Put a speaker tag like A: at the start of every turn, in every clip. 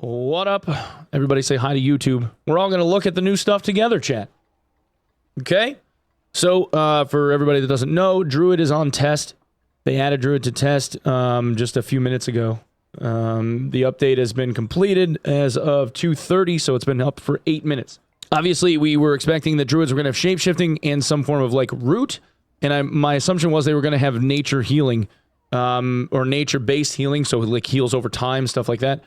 A: What up? Everybody say hi to YouTube. We're all going to look at the new stuff together, chat. Okay? So, for everybody that doesn't know, Druid is on test. They added Druid to test just a few minutes ago. The update has been completed as of 2:30, so it's been up for 8 minutes. Obviously, we were expecting that Druids were going to have shapeshifting and some form of, like, root, and my assumption was they were going to have nature healing, or nature-based healing, so, like, heals over time, stuff like that.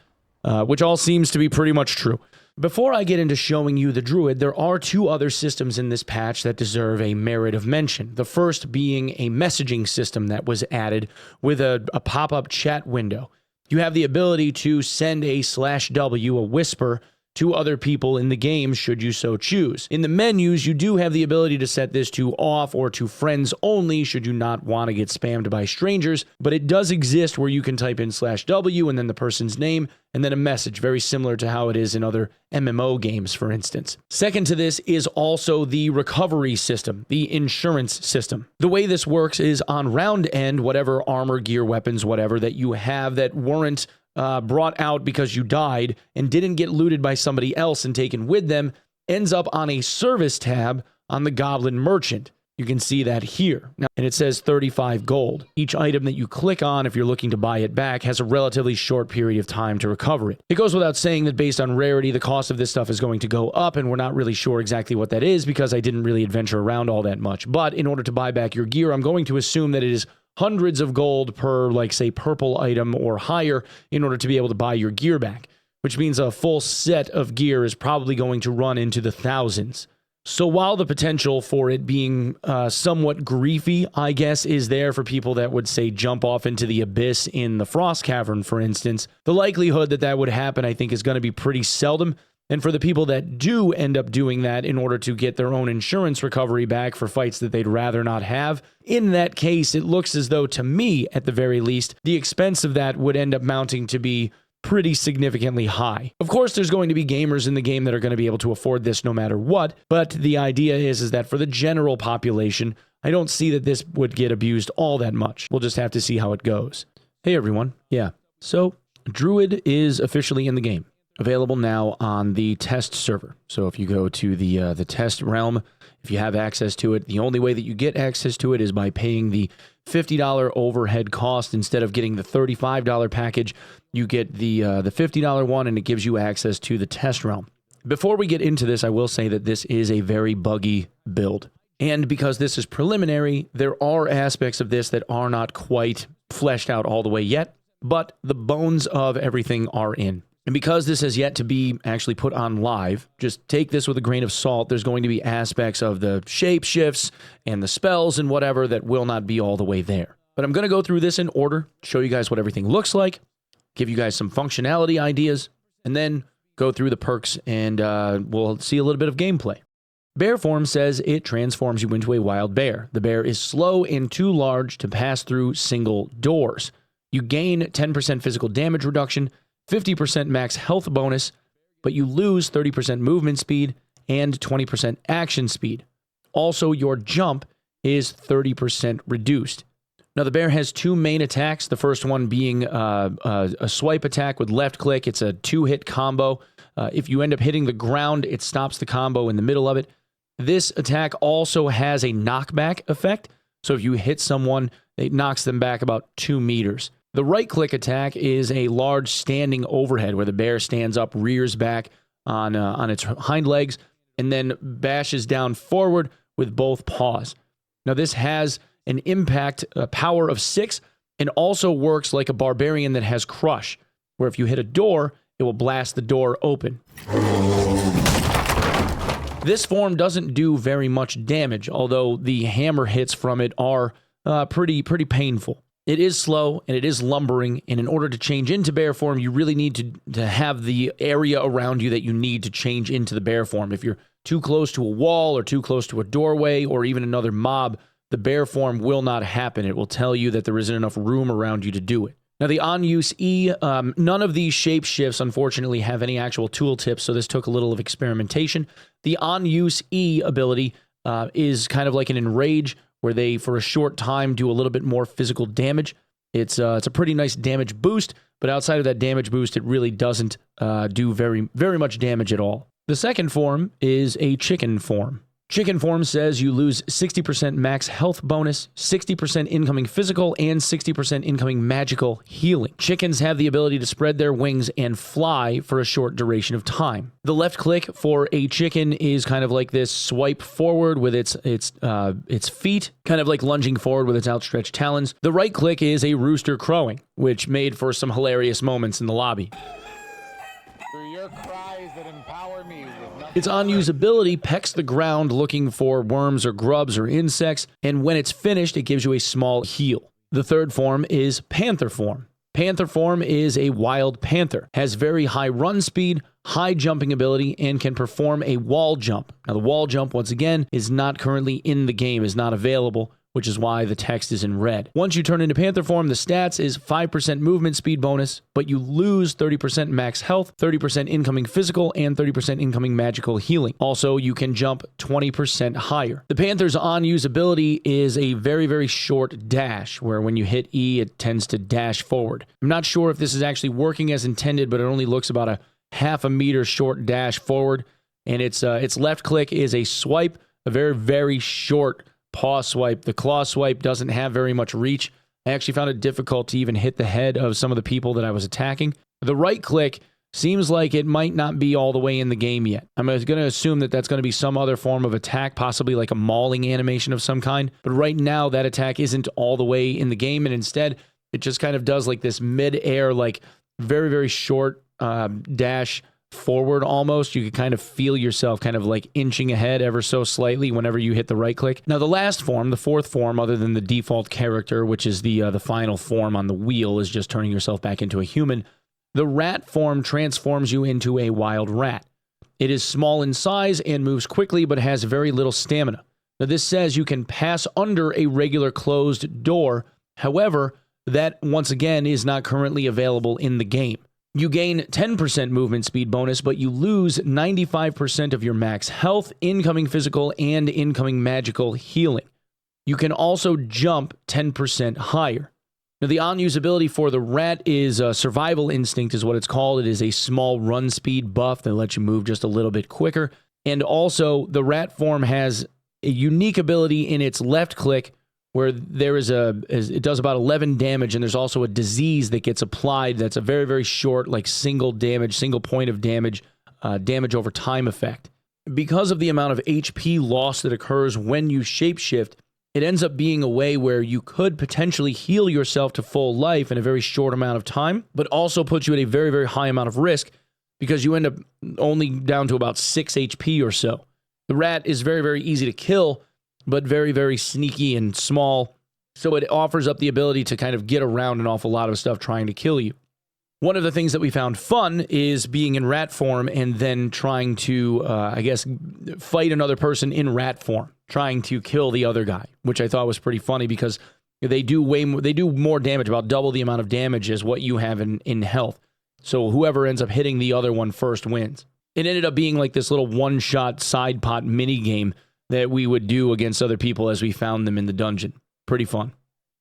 A: Which all seems to be pretty much true. Before I get into showing you the Druid, there are two other systems in this patch that deserve a merit of mention. The first being a messaging system that was added with a pop-up chat window. You have the ability to send a /W, a whisper, to other people in the game should you so choose. In the menus, you do have the ability to set this to off or to friends only should you not want to get spammed by strangers, but it does exist where you can type in /W and then the person's name and then a message, very similar to how it is in other MMO games, for instance. Second to this is also the recovery system, the insurance system. The way this works is on round end, whatever armor, gear, weapons, whatever that you have that weren't brought out because you died and didn't get looted by somebody else and taken with them ends up on a service tab on the Goblin Merchant. You can see that here. Now, and it says 35 gold. Each item that you click on, if you're looking to buy it back, has a relatively short period of time to recover it. It goes without saying that based on rarity, the cost of this stuff is going to go up, and we're not really sure exactly what that is because I didn't really adventure around all that much. But in order to buy back your gear, I'm going to assume that it is hundreds of gold per, like, say, purple item or higher in order to be able to buy your gear back, which means a full set of gear is probably going to run into the thousands. So while the potential for it being somewhat griefy, I guess, is there for people that would, say, jump off into the abyss in the Frost Cavern, for instance, the likelihood that that would happen, I think, is going to be pretty seldom. And for the people that do end up doing that in order to get their own insurance recovery back for fights that they'd rather not have, in that case, it looks as though, to me, at the very least, the expense of that would end up mounting to be pretty significantly high. Of course, there's going to be gamers in the game that are going to be able to afford this no matter what, but the idea is that for the general population, I don't see that this would get abused all that much. We'll just have to see how it goes. Hey everyone, yeah, so Druid is officially in the game. Available now on the test server. So if you go to the test realm, if you have access to it, the only way that you get access to it is by paying the $50 overhead cost. Instead of getting the $35 package, you get the $50 one, and it gives you access to the test realm. Before we get into this, I will say that this is a very buggy build. And because this is preliminary, there are aspects of this that are not quite fleshed out all the way yet, but the bones of everything are in. And because this has yet to be actually put on live, just take this with a grain of salt. There's going to be aspects of the shape shifts and the spells and whatever that will not be all the way there. But I'm going to go through this in order, show you guys what everything looks like, give you guys some functionality ideas, and then go through the perks and we'll see a little bit of gameplay. Bear form says it transforms you into a wild bear. The bear is slow and too large to pass through single doors. You gain 10% physical damage reduction, 50% max health bonus, but you lose 30% movement speed and 20% action speed. Also, your jump is 30% reduced. Now, the bear has two main attacks, the first one being a swipe attack with left click. It's a 2-hit combo. If you end up hitting the ground, it stops the combo in the middle of it. This attack also has a knockback effect, so if you hit someone, it knocks them back about 2 meters. The right-click attack is a large standing overhead where the bear stands up, rears back on its hind legs, and then bashes down forward with both paws. Now, this has an impact power of 6 and also works like a barbarian that has crush, where if you hit a door, it will blast the door open. This form doesn't do very much damage, although the hammer hits from it are pretty painful. It is slow, and it is lumbering, and in order to change into bear form, you really need to have the area around you that you need to change into the bear form. If you're too close to a wall or too close to a doorway or even another mob, the bear form will not happen. It will tell you that there isn't enough room around you to do it. Now, the on-use E, none of these shape shifts, unfortunately, have any actual tooltips, so this took a little of experimentation. The on-use E ability is kind of like an enrage, where they, for a short time, do a little bit more physical damage. It's a pretty nice damage boost, but outside of that damage boost, it really doesn't do very much damage at all. The second form is a chicken form. Chicken form says you lose 60% max health bonus, 60% incoming physical, and 60% incoming magical healing. Chickens have the ability to spread their wings and fly for a short duration of time. The left click for a chicken is kind of like this swipe forward with its feet, kind of like lunging forward with its outstretched talons. The right click is a rooster crowing, which made for some hilarious moments in the lobby.
B: Through your cries that empower me with nothing.
A: Its unusability pecks the ground looking for worms or grubs or insects, and when it's finished, it gives you a small heal. The third form is Panther form. Panther form is a wild panther, has very high run speed, high jumping ability, and can perform a wall jump. Now, the wall jump, once again, is not currently in the game, is not available, which is why the text is in red. Once you turn into Panther form, the stats is 5% movement speed bonus, but you lose 30% max health, 30% incoming physical, and 30% incoming magical healing. Also, you can jump 20% higher. The Panther's on-usability is a very short dash, where when you hit E, it tends to dash forward. I'm not sure if this is actually working as intended, but it only looks about a half a meter short dash forward, and its left click is a swipe, a very short paw swipe. The claw swipe doesn't have very much reach. I actually found it difficult to even hit the head of some of the people that I was attacking. The right click seems like it might not be all the way in the game yet. I'm going to assume that that's going to be some other form of attack, possibly like a mauling animation of some kind. But right now, that attack isn't all the way in the game, and instead, it just kind of does like this mid-air, like very short dash forward almost. You could kind of feel yourself kind of like inching ahead ever so slightly whenever you hit the right click. Now, the last form, the fourth form, other than the default character, which is the final form on the wheel, is just turning yourself back into a human. The rat form transforms you into a wild rat. It is small in size and moves quickly, but has very little stamina. Now, this says you can pass under a regular closed door. However, that, once again, is not currently available in the game. You gain 10% movement speed bonus, but you lose 95% of your max health, incoming physical, and incoming magical healing. You can also jump 10% higher. Now, the on-usability for the rat is survival instinct is what it's called. It is a small run speed buff that lets you move just a little bit quicker. And also, the rat form has a unique ability in its left click where there is it does about 11 damage, and there's also a disease that gets applied that's a very short, like single point of damage, damage over time effect. Because of the amount of HP loss that occurs when you shapeshift, it ends up being a way where you could potentially heal yourself to full life in a very short amount of time, but also puts you at a very high amount of risk because you end up only down to about 6 HP or so. The rat is very easy to kill, but very sneaky and small, so it offers up the ability to kind of get around an awful lot of stuff trying to kill you. One of the things that we found fun is being in rat form and then trying to, fight another person in rat form, trying to kill the other guy, which I thought was pretty funny because they do more damage, about double the amount of damage as what you have in health. So whoever ends up hitting the other one first wins. It ended up being like this little one-shot side pot mini game that we would do against other people as we found them in the dungeon. Pretty fun.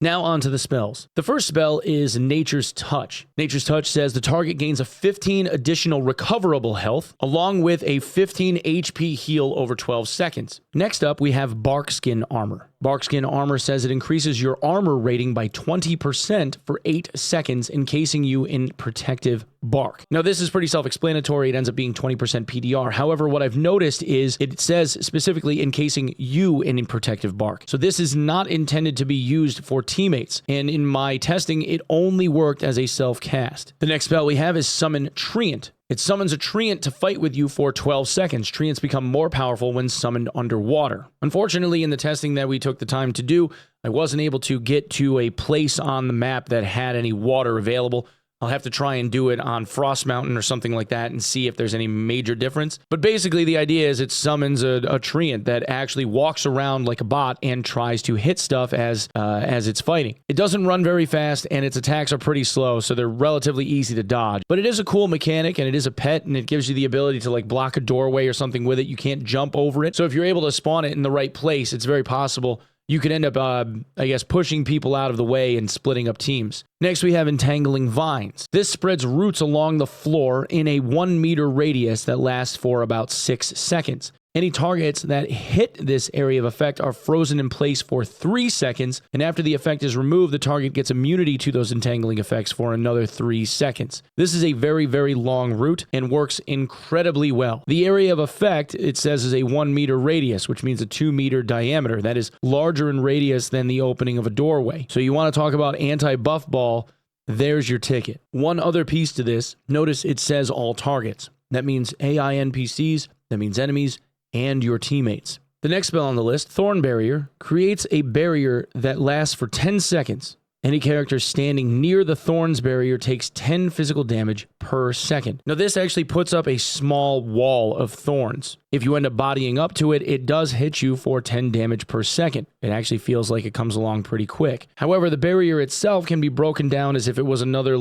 A: Now on to the spells. The first spell is Nature's Touch. Nature's Touch says the target gains a 15 additional recoverable health, along with a 15 HP heal over 12 seconds. Next up, we have Barkskin Armor. Barkskin Armor says it increases your armor rating by 20% for 8 seconds, encasing you in protective bark. Now, this is pretty self-explanatory. It ends up being 20% PDR. However, what I've noticed is it says specifically encasing you in protective bark. So this is not intended to be used for teammates. And in my testing, it only worked as a self-cast. The next spell we have is Summon Treant. It summons a Treant to fight with you for 12 seconds. Treants become more powerful when summoned underwater. Unfortunately, in the testing that we took the time to do, I wasn't able to get to a place on the map that had any water available. I'll have to try and do it on Frost Mountain or something like that and see if there's any major difference. But basically, the idea is it summons a Treant that actually walks around like a bot and tries to hit stuff as it's fighting. It doesn't run very fast, and its attacks are pretty slow, so they're relatively easy to dodge. But it is a cool mechanic, and it is a pet, and it gives you the ability to like block a doorway or something with it. You can't jump over it. So if you're able to spawn it in the right place, it's very possible you could end up, I guess, pushing people out of the way and splitting up teams. Next, we have Entangling Vines. This spreads roots along the floor in a 1 meter radius that lasts for about 6 seconds. Any targets that hit this area of effect are frozen in place for 3 seconds, and after the effect is removed, the target gets immunity to those entangling effects for another 3 seconds. This is a very, very long route and works incredibly well. The area of effect, it says, is a 1 meter radius, which means a 2 meter diameter. That is larger in radius than the opening of a doorway. So you want to talk about anti-buff ball, there's your ticket. One other piece to this, notice it says all targets. That means AI NPCs, that means enemies, and your teammates. The next spell on the list, Thorn Barrier, creates a barrier that lasts for 10 seconds. Any character standing near the Thorns barrier takes 10 physical damage per second. Now this actually puts up a small wall of thorns. If you end up bodying up to it, it does hit you for 10 damage per second. It actually feels like it comes along pretty quick. However, the barrier itself can be broken down as if it was another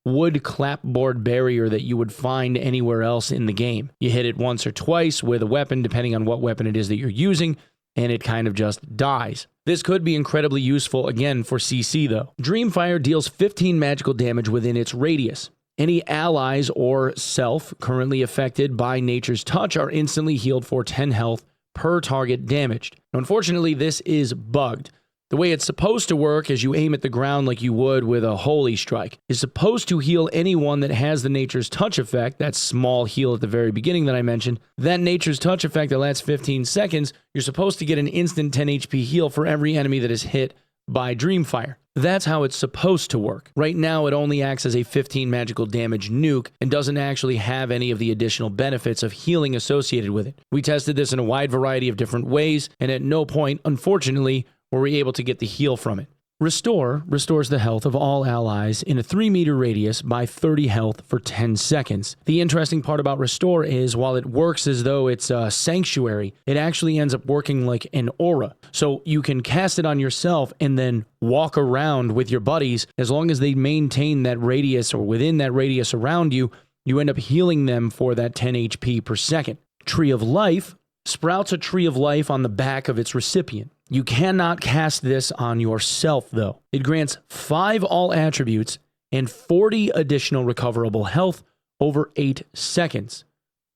A: wood clapboard barrier that you would find anywhere else in the game. You hit it once or twice with a weapon, depending on what weapon it is that you're using, and it kind of just dies. This could be incredibly useful, again, for CC though. Dreamfire deals 15 magical damage within its radius. Any allies or self currently affected by Nature's Touch are instantly healed for 10 health per target damaged. Now, unfortunately, this is bugged. The way it's supposed to work is you aim at the ground like you would with a Holy Strike. It's supposed to heal anyone that has the Nature's Touch effect, that small heal at the very beginning that I mentioned. That Nature's Touch effect that lasts 15 seconds, you're supposed to get an instant 10 HP heal for every enemy that is hit by Dreamfire. That's how it's supposed to work. Right now, it only acts as a 15 magical damage nuke and doesn't actually have any of the additional benefits of healing associated with it. We tested this in a wide variety of different ways, and at no point, unfortunately, were we able to get the heal from it. Restore restores the health of all allies in a 3 meter radius by 30 health for 10 seconds. The interesting part about Restore is while it works as though it's a sanctuary, it actually ends up working like an aura. So you can cast it on yourself and then walk around with your buddies. As long as they maintain that radius or within that radius around you, you end up healing them for that 10 HP per second. Tree of Life sprouts a Tree of Life on the back of its recipient. You cannot cast this on yourself, though. It grants 5 all attributes and 40 additional recoverable health over 8 seconds.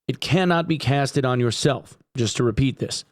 A: It cannot be casted on yourself, just to repeat this.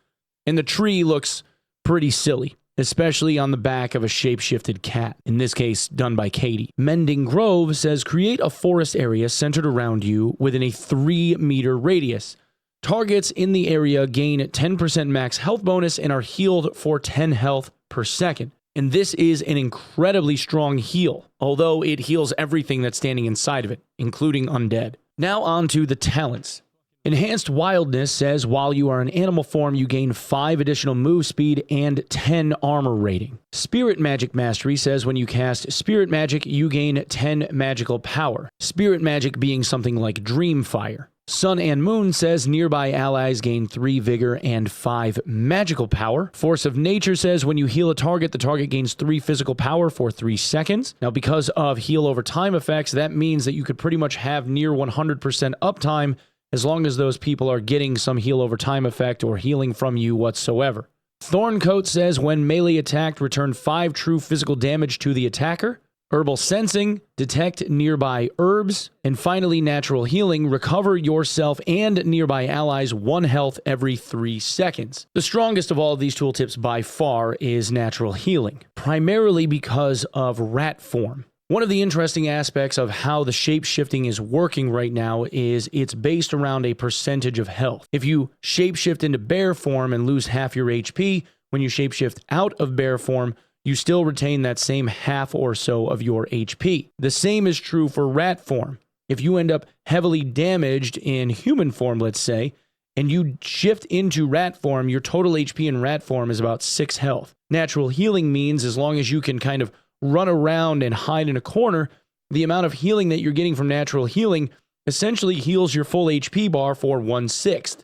A: And the tree looks pretty silly, especially on the back of a shape-shifted cat, in this case done by Katie. Mending Grove says create a forest area centered around you within a 3 meter radius. Targets in the area gain 10% max health bonus and are healed for 10 health per second. And this is an incredibly strong heal, although it heals everything that's standing inside of it, including undead. Now on to the talents. Enhanced Wildness says while you are in animal form, you gain 5 additional move speed and 10 armor rating. Spirit Magic Mastery says when you cast Spirit Magic, you gain 10 magical power. Spirit Magic being something like Dreamfire. Sun and Moon says nearby allies gain 3 vigor and 5 magical power. Force of Nature says when you heal a target, the target gains 3 physical power for 3 seconds. Now, because of heal over time effects, that means that you could pretty much have near 100% uptime as long as those people are getting some heal over time effect or healing from you whatsoever. Thorncoat says when melee attacked, return 5 true physical damage to the attacker. Herbal Sensing, detect nearby herbs. And finally, Natural Healing, recover yourself and nearby allies 1 health every 3 seconds. The strongest of all of these tooltips by far is Natural Healing, primarily because of rat form. One of the interesting aspects of how the shape-shifting is working right now is it's based around a percentage of health. If you shape-shift into bear form and lose half your HP, when you shape-shift out of bear form, you still retain that same half or so of your HP. The same is true for rat form. If you end up heavily damaged in human form, let's say, and you shift into rat form, your total HP in rat form is about 6 health. Natural Healing means as long as you can kind of run around and hide in a corner, the amount of healing that you're getting from Natural Healing essentially heals your full HP bar for 1/6.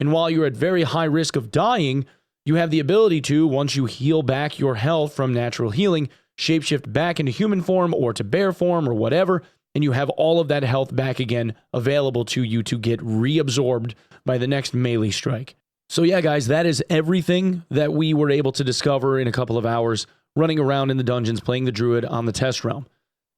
A: And while you're at very high risk of dying, you have the ability to, once you heal back your health from Natural Healing, shapeshift back into human form or to bear form or whatever, and you have all of that health back again available to you to get reabsorbed by the next melee strike. So yeah, guys, that is everything that we were able to discover in a couple of hours running around in the dungeons, playing the Druid on the test realm.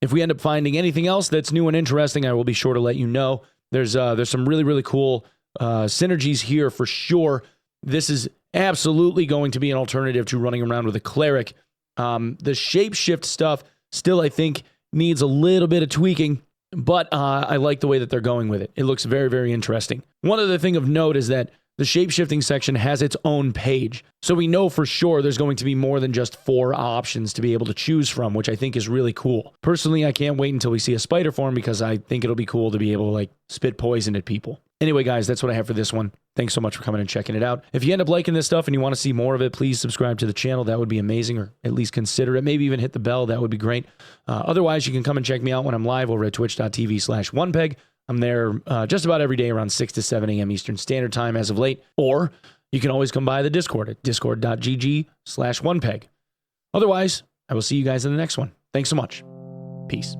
A: If we end up finding anything else that's new and interesting, I will be sure to let you know. There's some really, really cool synergies here for sure. This is absolutely going to be an alternative to running around with a cleric. The shapeshift stuff still, I think, needs a little bit of tweaking, but I like the way that they're going with it. It looks very, very interesting. One other thing of note is that the shapeshifting section has its own page. So we know for sure there's going to be more than just 4 options to be able to choose from, which I think is really cool. Personally, I can't wait until we see a spider form because I think it'll be cool to be able to like spit poison at people. Anyway, guys, that's what I have for this one. Thanks so much for coming and checking it out. If you end up liking this stuff and you want to see more of it, please subscribe to the channel. That would be amazing, or at least consider it. Maybe even hit the bell. That would be great. Otherwise, you can come and check me out when I'm live over at twitch.tv/Onepeg. I'm there just about every day around 6 to 7 a.m. Eastern Standard Time as of late. Or you can always come by the Discord at discord.gg/Onepeg. Otherwise, I will see you guys in the next one. Thanks so much. Peace.